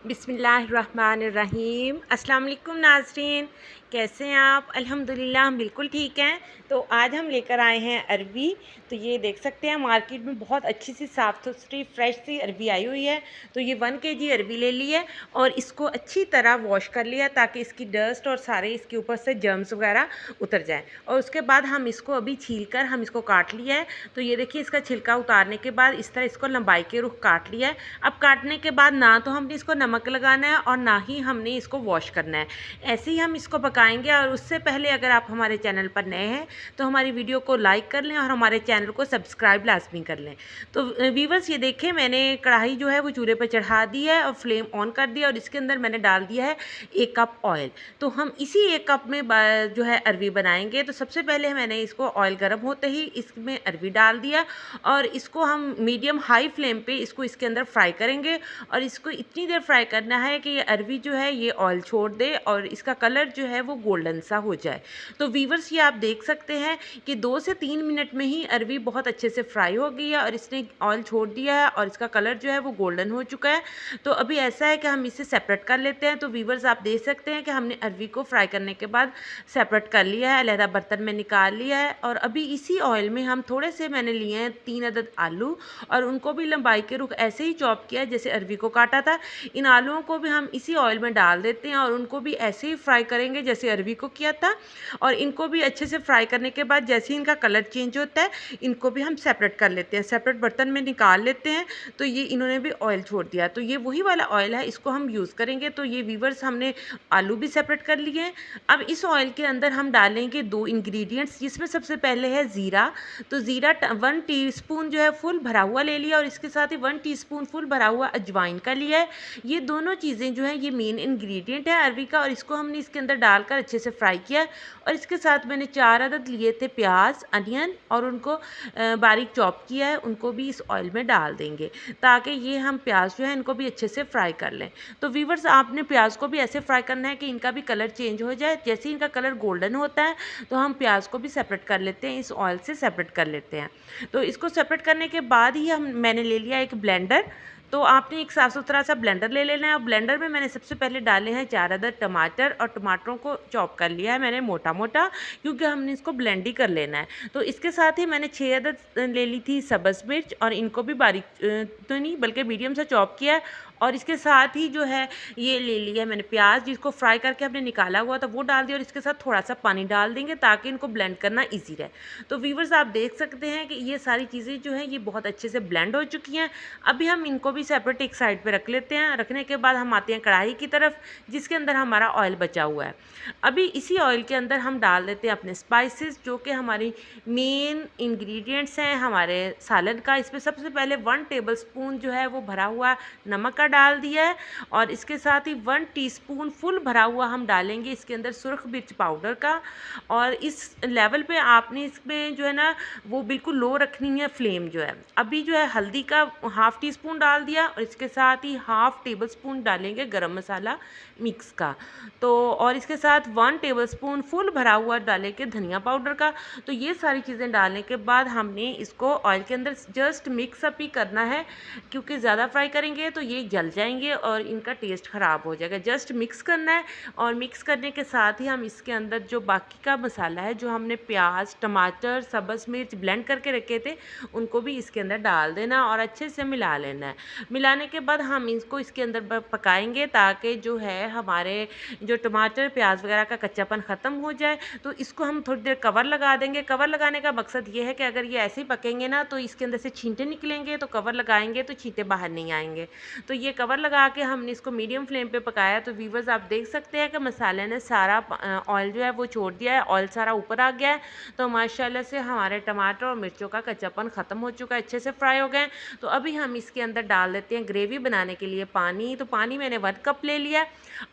बिस्मिल्लाहिर्रहमानिर्रहीम। अस्सलाम वालेकुम नाज़रीन, कैसे हैं आप? अल्हम्दुलिल्लाह हम बिल्कुल ठीक हैं। तो आज हम लेकर आए हैं अरबी। तो ये देख सकते हैं मार्केट में बहुत अच्छी सी साफ़ सुथरी फ्रेश सी अरबी आई हुई है। तो ये 1 केजी अरबी ले ली है और इसको अच्छी तरह वॉश कर लिया ताकि इसकी डस्ट और सारे इसके ऊपर से जर्म्स वगैरह उतर जाएँ। और उसके बाद हम इसको अभी छील कर हम इसको काट लिया है। तो ये देखिए इसका छिलका उतारने के बाद इस तरह इसको लंबाई के रुख काट लिया है। अब काटने के बाद ना तो हमने इसको नमक लगाना है और ना ही हमने इसको वॉश करना है। ऐसे ही हम इसको पकाएंगे। और उससे पहले अगर आप हमारे चैनल पर नए हैं तो हमारी वीडियो को लाइक कर लें और हमारे चैनल को सब्सक्राइब लाजमी कर लें। तो व्यूवर्स ये देखें मैंने कढ़ाई जो है वो चूल्हे पर चढ़ा दी है और फ्लेम ऑन कर दिया और इसके अंदर मैंने डाल दिया है 1 कप ऑयल। तो हम इसी 1 कप में जो है अरबी बनाएंगे। तो सबसे पहले मैंने इसको ऑयल गर्म होते ही इसमें अरबी डाल दिया और इसको हम मीडियम हाई फ्लेम पे इसको इसके अंदर फ्राई करेंगे। और इसको इतनी देर फ्राई करना है कि ये अरबी जो है ये ऑयल छोड़ दे और इसका कलर जो है वो गोल्डन सा हो जाए। तो वीवर्स ये आप देख सकते हैं कि 2 से 3 मिनट में ही अरबी बहुत अच्छे से फ्राई हो गई है और इसने ऑयल छोड़ दिया है और इसका कलर जो है वो गोल्डन हो चुका है। तो अभी ऐसा है कि हम इसे सेपरेट कर लेते हैं। तो वीवर्स आप देख सकते हैं कि हमने अरबी को फ्राई करने के बाद सेपरेट कर लिया है, अलहदा बर्तन में निकाल लिया है। और अभी इसी ऑयल में हम थोड़े से मैंने लिए हैं 3 अदद आलू और उनको भी लंबाई के रुख ऐसे ही चॉप किया है जैसे अरबी को काटा था। इन आलूओं को भी हम इसी ऑयल में डाल देते हैं और उनको भी ऐसे ही फ्राई करेंगे जैसे अरबी को किया था। और इनको भी अच्छे से फ्राई करने के बाद जैसे ही इनका कलर चेंज होता है इनको भी हम सेपरेट कर लेते हैं, सेपरेट बर्तन में निकाल लेते हैं। तो ये इन्होंने भी ऑयल छोड़ दिया। तो ये वही वाला ऑयल है, इसको हम यूज़ करेंगे। तो ये वीवर्स हमने आलू भी सेपरेट कर लिए हैं। अब इस ऑयल के अंदर हम डालेंगे 2 इंग्रेडिएंट्स, जिसमें सबसे पहले है ज़ीरा। तो ज़ीरा 1 टीस्पून जो है फुल भरा हुआ ले लिया और इसके साथ ही 1 टीस्पून फुल भरा हुआ अजवाइन का लिया है। ये दोनों चीज़ें जो हैं ये मेन इंग्रेडिएंट है अरबी का और इसको हमने इसके अंदर डालकर अच्छे से फ्राई किया। और इसके साथ मैंने 4 अदद लिए थे प्याज अनियन और उनको बारीक चॉप किया है, उनको भी इस ऑयल में डाल देंगे ताकि ये हम प्याज जो है इनको भी अच्छे से फ्राई कर लें। तो वीवर्स आपने प्याज को भी ऐसे फ्राई करना है कि इनका भी कलर चेंज हो जाए। जैसे ही इनका कलर गोल्डन होता है तो हम प्याज को भी सेपरेट कर लेते हैं, इस ऑयल से सेपरेट कर लेते हैं। तो इसको सेपरेट करने के बाद ही मैंने ले लिया एक ब्लेंडर। तो आपने एक साफ़ सुथरा सा ब्लेंडर ले लेना है और ब्लेंडर में मैंने सबसे पहले डाले हैं 4 अदद टमाटर और टमाटरों को चॉप कर लिया है मैंने मोटा मोटा, क्योंकि हमने इसको ब्लेंड ही कर लेना है। तो इसके साथ ही मैंने 6 अदद ले ली थी सब्ज़ मिर्च और इनको भी बारीक तो नहीं बल्कि मीडियम सा चॉप किया है। और इसके साथ ही जो है ये ले लिया है मैंने प्याज, जिसको फ्राई करके हमने निकाला हुआ था वो डाल दिया और इसके साथ थोड़ा सा पानी डाल देंगे ताकि इनको ब्लेंड करना ईजी रहे। तो व्यूवर्स आप देख सकते हैं कि ये सारी चीज़ें जो हैं ये बहुत अच्छे से ब्लेंड हो चुकी हैं। अभी हम इनको भी सेपरेट एक साइड पे रख लेते हैं। रखने के बाद हम आते हैं कढ़ाई की तरफ जिसके अंदर हमारा ऑयल बचा हुआ है। अभी इसी ऑयल के अंदर हम डाल देते हैं अपने स्पाइसेस जो कि हमारी मेन इंग्रेडिएंट्स हैं हमारे सालन का। इसमें सबसे पहले 1 टेबलस्पून जो है वो भरा हुआ नमक का डाल दिया है और इसके साथ ही 1 टीस्पून फुल भरा हुआ हम डालेंगे इसके अंदर सुर्ख मिर्च पाउडर का। और इस लेवल पे आपने इसमें जो है ना वो बिल्कुल लो रखनी है फ्लेम जो है। अभी जो है हल्दी का हाफ़ टी स्पून डाल दिया और इसके साथ ही हाफ़ टेबल स्पून डालेंगे गरम मसाला मिक्स का। तो और इसके साथ 1 टेबलस्पून फुल भरा हुआ डालेंगे धनिया पाउडर का। तो ये सारी चीज़ें डालने के बाद हमने इसको ऑयल के अंदर जस्ट मिक्स अप ही करना है, क्योंकि ज़्यादा फ्राई करेंगे तो ये जल जाएंगे और इनका टेस्ट ख़राब हो जाएगा। जस्ट मिक्स करना है और मिक्स करने के साथ ही हम इसके अंदर जो बाकी का मसाला है जो हमने प्याज टमाटर सब्ज़ मिर्च ब्लेंड करके रखे थे उनको भी इसके अंदर डाल देना और अच्छे से मिला लेना है। मिलाने के बाद हम इसको इसके अंदर पकाएंगे ताकि जो है हमारे जो टमाटर प्याज वगैरह का कच्चापन ख़त्म हो जाए। तो इसको हम थोड़ी देर कवर लगा देंगे। कवर लगाने का मकसद ये है कि अगर ये ऐसे ही पकेंगे ना तो इसके अंदर से छींटे निकलेंगे, तो कवर लगाएंगे तो छींटे बाहर नहीं आएंगे। तो ये कवर लगा के हमने इसको मीडियम फ्लेम पे पकाया। तो व्यूवर्स आप देख सकते हैं कि मसाले ने सारा ऑयल जो है वो छोड़ दिया है, ऑयल सारा ऊपर आ गया है। तो माशाल्लाह से हमारे टमाटर और मिर्चों का कच्चापन ख़त्म हो चुका है, अच्छे से फ्राई हो गए। तो अभी हम इसके अंदर डाल देते हैं ग्रेवी बनाने के लिए पानी। तो पानी मैंने 1 कप ले लिया।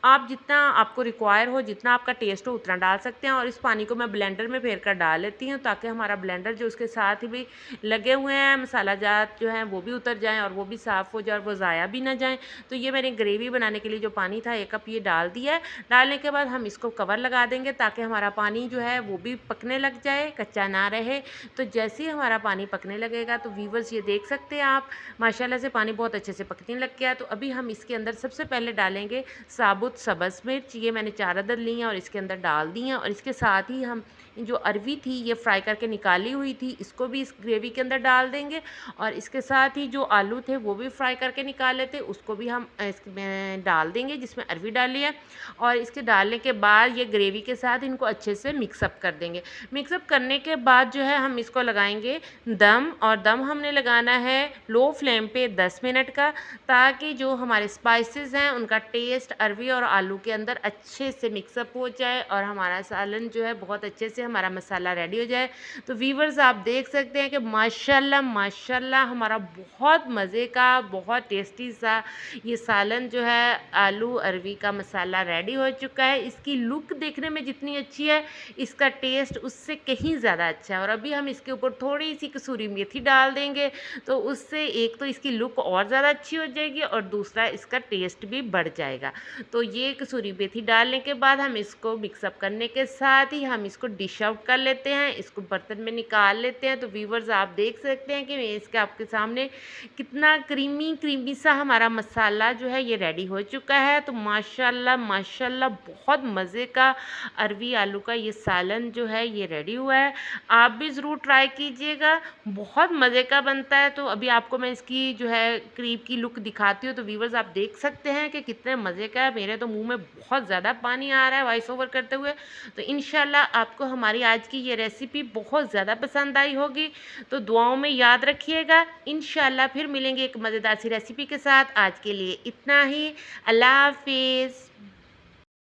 आप जितना आपको रिक्वायर हो जितना आपका टेस्ट हो उतना डाल सकते हैं। और इस पानी को मैं ब्लेंडर में फेर कर डाल लेती हूँ ताकि हमारा ब्लेंडर जो उसके साथ ही भी लगे हुए हैं मसाला जात जो हैं वो भी उतर जाएँ और वो भी साफ़ हो जाए और वो ज़ाया भी ना जाए। जाएँ। तो ये मैंने ग्रेवी बनाने के लिए जो पानी था 1 कप ये डाल दिया है। डालने के बाद हम इसको कवर लगा देंगे ताकि हमारा पानी जो है वो भी पकने लग जाए, कच्चा ना रहे। तो जैसे ही हमारा पानी पकने लगेगा तो व्यूअर्स ये देख सकते हैं आप, माशाल्लाह से पानी बहुत अच्छे से पकने लग गया। तो अभी हम इसके अंदर सबसे पहले डालेंगे साबुत सब्ज़ मिर्च, ये मैंने 4 अदद ली हैं और इसके अंदर डाल दी हैं। और इसके साथ ही हम जो अरवी थी ये फ्राई करके निकाली हुई थी, इसको भी इस ग्रेवी के अंदर डाल देंगे। और इसके साथ ही जो आलू थे वो भी फ्राई करके निकाले थे, उसको भी हम इसमें डाल देंगे जिसमें अरवी डाली है। और इसके डालने के बाद ये ग्रेवी के साथ इनको अच्छे से मिक्सअप कर देंगे। मिक्सअप करने के बाद जो है हम इसको लगाएंगे दम, और दम हमने लगाना है लो फ्लेम पे 10 मिनट का, ताकि जो हमारे स्पाइसेस हैं उनका टेस्ट अरवी और आलू के अंदर अच्छे से मिक्सअप हो जाए और हमारा सालन जो है बहुत अच्छे से हमारा मसाला रेडी हो जाए। तो व्यूअर्स आप देख सकते हैं कि माशाल्लाह माशाल्लाह हमारा बहुत मज़े का, बहुत टेस्टी सा ये सालन जो है आलू अरवी का मसाला रेडी हो चुका है। इसकी लुक देखने में जितनी अच्छी है, इसका टेस्ट उससे कहीं ज़्यादा अच्छा है। और अभी हम इसके ऊपर थोड़ी सी कसूरी मेथी डाल देंगे, तो उससे एक तो इसकी लुक और ज़्यादा अच्छी हो जाएगी और दूसरा इसका टेस्ट भी बढ़ जाएगा। तो ये कसूरी मेथी डालने के बाद हम इसको मिक्सअप करने के साथ ही हम इसको डिश आउट कर लेते हैं, इसको बर्तन में निकाल लेते हैं। तो व्यूअर्स आप देख सकते हैं कि मैं इसके आपके सामने कितना क्रीमी क्रीमी सा हमारा मसाला जो है ये रेडी हो चुका है। तो माशाल्लाह माशाल्लाह बहुत मज़े का अरवी आलू का ये सालन जो है ये रेडी हुआ है। आप भी ज़रूर ट्राई कीजिएगा, बहुत मज़े का बनता है। तो अभी आपको मैं इसकी जो है करीब की लुक दिखाती हूँ। तो व्यूअर्स आप देख सकते हैं कि कितने मज़े का है। मेरे तो मुँह में बहुत ज़्यादा पानी आ रहा है वॉइस ओवर करते हुए। तो इंशाल्लाह आपको हमारी आज की ये रेसिपी बहुत ज़्यादा पसंद आई होगी। तो दुआओं में याद रखिएगा। इंशाल्लाह फिर मिलेंगे एक मज़ेदार सी रेसिपी के साथ। आज के लिए इतना ही। अल्लाह हाफ़िज़।